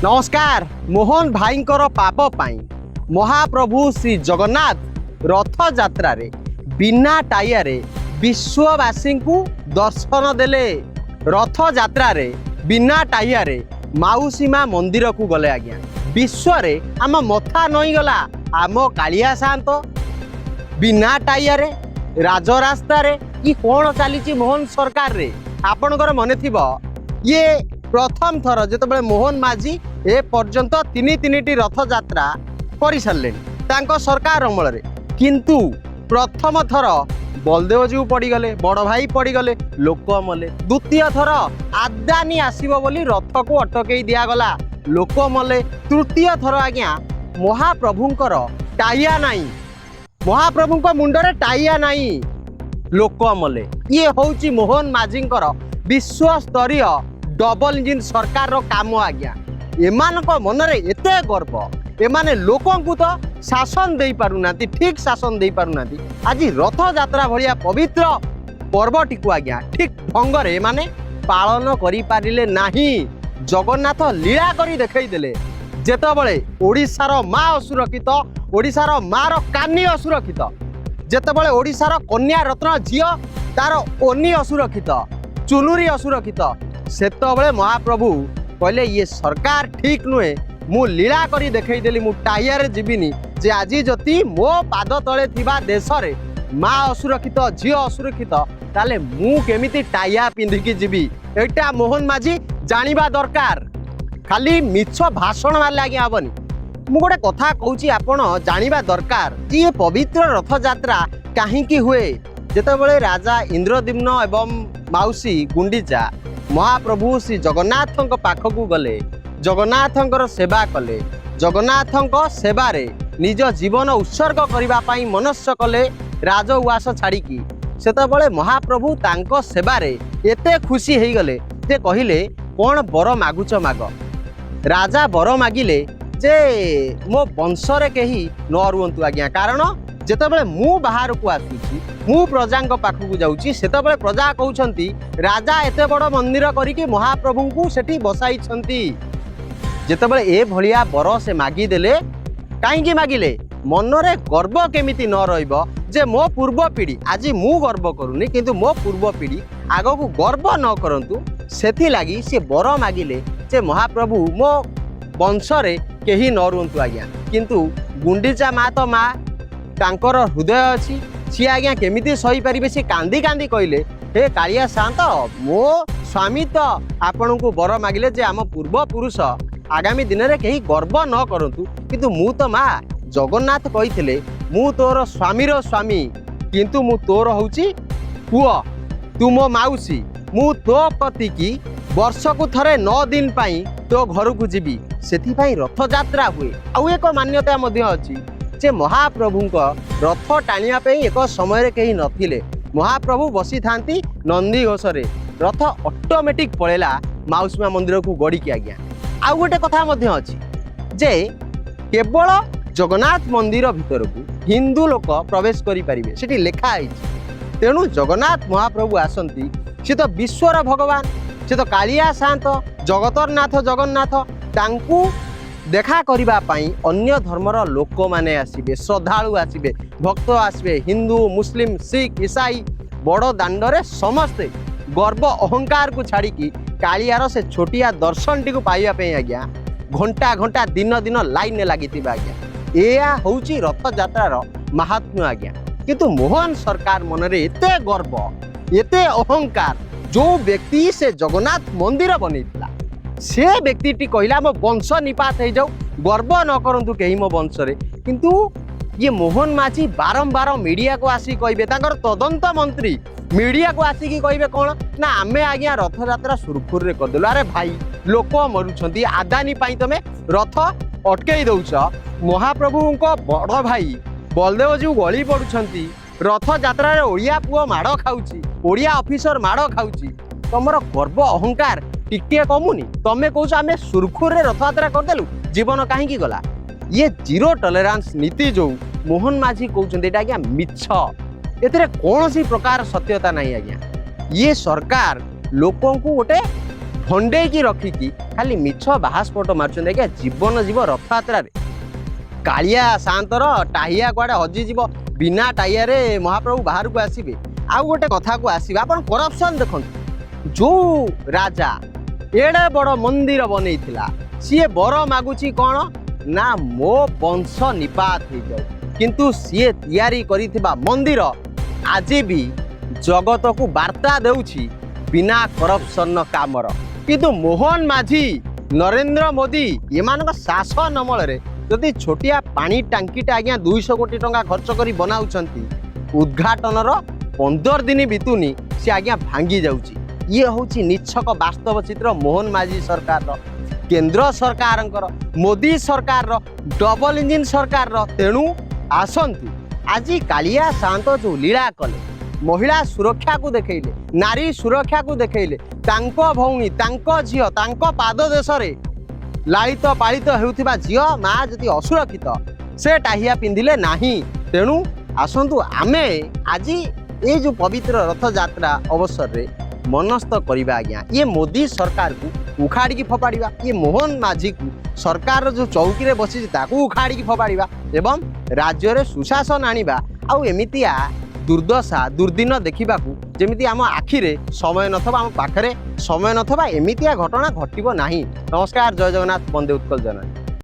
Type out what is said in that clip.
नमस्कार। मोहन भाईंकर पाप पाई महाप्रभु श्री जगन्नाथ रथ यात्रा रे बिना टाइया रे विश्ववासी को दर्शन देले। रथ यात्रा रे बिना टाइया रे माउसी माँ मंदिर को गले। आज्ञा विश्व रे आम मथा नई गला। आम कालिया शांत बिना टाइया रे राजरास्ता रे कि कौन चली मोहन सरकार रे। आपणकर मन थी ये प्रथम थर जिते मोहन माझी ए पर्यंत तीन रथ यात्रा कर सारे सरकार अमल रे, किंतु प्रथम थर बलदेव जी पड़गले, बड़ भाई पड़गले, लोक मले। द्वितीय थर आदानी आसब बोली रथ को अटकई दिगला, लोक मले। तृतीय थर आज्ञा महाप्रभुंकर टाइया नाई, महाप्रभु मुंडरे टाइया नाई, लोक मले। ये हूँ मोहन माझींकर विश्व स्तरीय डबल इंजिन सरकार रो काम। आज्ञा एमान को मन रे एते गर्व, एमाने लोकों को तो शासन दे पारुना, ठीक शासन दे पारुना। आज रथ यात्रा भलिया पवित्र पर्वटी को आज्ञा ठीक ढंग रे माने पालन करि पारिले नाही। जगन्नाथ लीला करी देखई देले। जेतबळे ओडिशार माँ असुरक्षित, ओडिशार माँ कानी असुरक्षित, जेतबळे ओडिशार कन्या रत्न झियो तार ओनी असुरक्षित, चुनुरी असुरक्षित, सेतबळे महाप्रभु कहले ये सरकार ठीक नुहे। मु लीला करी देखई देली, मु टाइयारे जीविनी जे आज जति मो पाद तले थिबा देश रे माँ असुरक्षित, झियो असुरक्षित, ताले मु केमिति टाइया पिंधिकी जीवी। एटा मोहन माझी जानिबा दरकार। खाली मिछ भाषण मारले आज्ञा हेबनी। मु गोटे कथा कहूची, आपण जानिबा दरकार ये पवित्र रथ यात्रा काहींकी हुए। जेतेबेले राजा इंद्रद्युम्न एवं माउसी गुंडीचा महाप्रभु श्री जगन्नाथ पाखक गले, जगन्नाथंकर सेवा कले, जगन्नाथंक सेवारे निज जीवन उत्सर्ग करने मनस्य कले राज उवास छाड़िकी। सेतबळे महाप्रभु तांको सेवारे एते खुशी हो गले जे कहिले कौन बर मागुच माग। राजा बर मागिले जे मो वंशरे कहीं न रुहतु आज्ञा, कारण जेतेबळे मु बाहर को आसुची, मु प्रजांक पाखक जाउची, सेतेबळे प्रजा कहउछंती राजा एते बड़ मंदिर करिके महाप्रभु को सेठी बसाइछंती। जेतेबळे ए भलिया बर से मागी देले, काईकी मागिले मनरे गर्व केमिति न रहिबो जे मो पूर्व पीढ़ी, आज मु गर्व करूनी किंतु मो पूर्व पीढ़ी आगो को गर्व न करंतु, सेथि लागी से बर मागिले जे महाप्रभु मो वंशरे केही न रुहतु आज्ञा। किंतु गुंडीचा माँ तो माँ, तांकर हृदय अच्छी, सी आज्ञा केमिति सही पारिबे। से कांदी कांदी कहले हे कालिया शांत, मो स्वामी तो आपण को बर मागिले जे आम पूर्व पुरुष आगामी दिन में कहीं गर्व न करंतु, किंतु मु तो माँ जगन्नाथ कही मु तोर स्वामीर स्वामी, किंतु मु तोर होउची पुओ, तू मो माउसी। मु तो पति की वर्ष को थरे 9 दिन पाई तो घर को जीवी, सेथिपाई रथ यात्रा हुए। आउ एक मान्यता मध्य अछि जे महाप्रभु रथ टाणिया एक समय कहीं नथिले, महाप्रभु बसी थांती नंदी घोषरे, रथ ऑटोमेटिक पळेला माउसी माँ मंदिर को गड़िकी। आज्ञा आउ गोटे कथा मध्य अछि जे केवल जगन्नाथ मंदिर भीतर को हिंदू लोक प्रवेश करि परिबे, सेठी लेखा आइछि। तेणु जगन्नाथ महाप्रभु आसंती, से तो विश्वर भगवान, से तो कालिया शांत, जगतर नाथ जगन्नाथ। तांकू देखा करबा पाई अन्य धर्मर लोक माने आसीबे, श्रद्धालु आसीबे, भक्त आसीबे, हिंदू मुस्लिम सिख ईसाई बड़ दांडरे समस्ते गर्व अहंकार को छाड़िकी कालियार से छोटिया दर्शन टी पाइबा पे आज्ञा घंटा घंटा दिन दिन लाइन लगी। आज्ञा या हूँ रथ यात्रार महात्म्य। आज्ञा किंतु मोहन सरकार मनरे एते गर्व, एते अहंकार, जो व्यक्ति से जगन्नाथ मंदिर बनईला से व्यक्ति टी कहला मो वंश निपात हो जाऊ, गर्व न करंतु कहीं मो वंश रे। किंतु ये मोहन माझी बारंबार मीडिया को आसी कहबे, तांकर तदंत मंत्री मीडिया को आसिकी कहबे कौन ना आमे आज्ञा रथ यात्रा सुरखुर रे करदेलु। अरे भाई लोक मरुछंती, आदानी पाई तमे रथ अटकई दउछ, महाप्रभु को बड़ भाई बलदेव जी गली पड़ुछंती, रथ यात्रा रे ओडिया पुओ माड़ खाउची, ओडिया ऑफिसर माड़ खाउची, तमर गर्व अहंकार टिके कमुनी। तमे कहूछ आमे सुरखुर रे रथ यात्रा करदेलु, जीवन काहींकी गला। ये जीरो टॉलरेंस नीति जो मोहन माझी कहउछंती एटा आज्ञा मिछ, एतरे कौन सी प्रकार सत्यता नहीं। आज्ञा ये सरकार लोकों को गोटे भंडेकी रखिकी खाली मिछ बाहास्फोट मार्चन आज्ञा जीवन जीव रथयात्रा कालिया शांतर टाहिया कुआडे हजिजी बिना टाइया रे महाप्रभु बाहर को आसबे आउ गोटे कथा को आसबे अपन करप्शन देखंतु जो राजा एड़े बड़ मंदिर बनै सी बर मागुची कौन ना मो वंश निपात हो जाऊ किंतु सी तैयारी करिथिबा मंदिर आज भी जगत को वार्ता देउछि बिना करप्शन कामर किंतु मोहन माझी नरेंद्र मोदी एमान शासन अमल रे जदि छोटिया पानी टांकीटा आज्ञा 200 कोटी टंका खर्च करी बनाउछंती उद्घाटन 15 दिन बितुनी से आज्ञा भांगी जाउची ये होची निच्छक वास्तव चित्र मोहन माझी सरकार केंद्र सरकार मोदी सरकार डबल इंजिन सरकार तेणु आसंतु आज कालिया शांत जो लीला कले महिला सुरक्षा को देखैले नारी सुरक्षा को देखैले तांको भौणी तांको झियो तांको पाद देश रे लालित पालित हेउथिबा झियो माँ जदि असुरक्षित से टाहिया पिंधिले नाही तेणु आसंतु आमे आज ये जो पवित्र रथ यात्रा अवसर रे मनस्थ करवा आज्ञा ये मोदी सरकार को उखाड़ी की फोपाड़ा ये मोहन माझी को सरकार जो चौकी रे बसी उखाड़ी की फोपाड़ा एवं राज्य रे सुशासन आनिबा आउ एमितिया दुर्दशा दुर्दिन देखा जमी आम आखिरे समय नथबा आम पाखरे समय नथबा एमितिया घटना घटिबो नाही। नमस्कार, जय जगन्नाथ, वंदे उत्कल जननी।